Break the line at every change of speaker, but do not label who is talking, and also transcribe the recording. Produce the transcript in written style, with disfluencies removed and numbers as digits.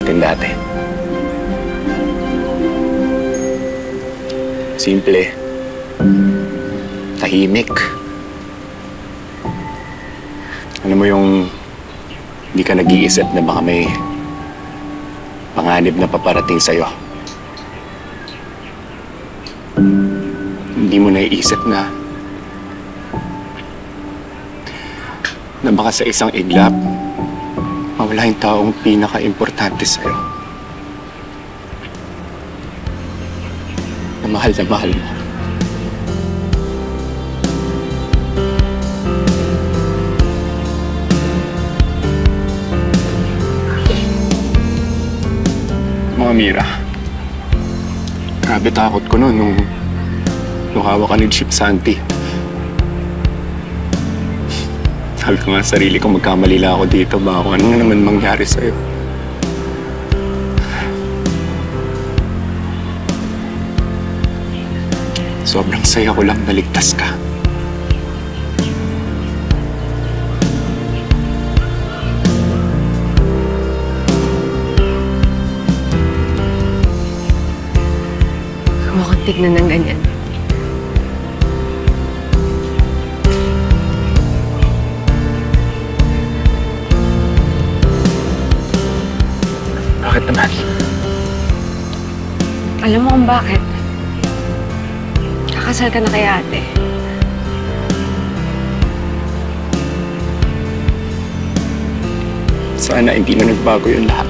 atin dati. Simple. Tahimik. Alam mo yung hindi ka nag-iisip na baka may panganib na paparating sa'yo. Hindi mo naiisip na baka sa isang iglap, mawala yung taong pinaka-importante sa'yo. Na mahal mo. Mga Mira, grabe takot ko noon nung hawak ka ni Chip Santi. Sabi ko nga sa sarili ko, magkamali lang ako dito. Baka ano na naman mangyari sa'yo. Sobrang saya ko lang naligtas ka.
Huwag akong tignan ng ganyan.
Bakit naman?
Alam mo kung bakit? Kakasal ka na kay ate.
Sana hindi na nagbago yung lahat.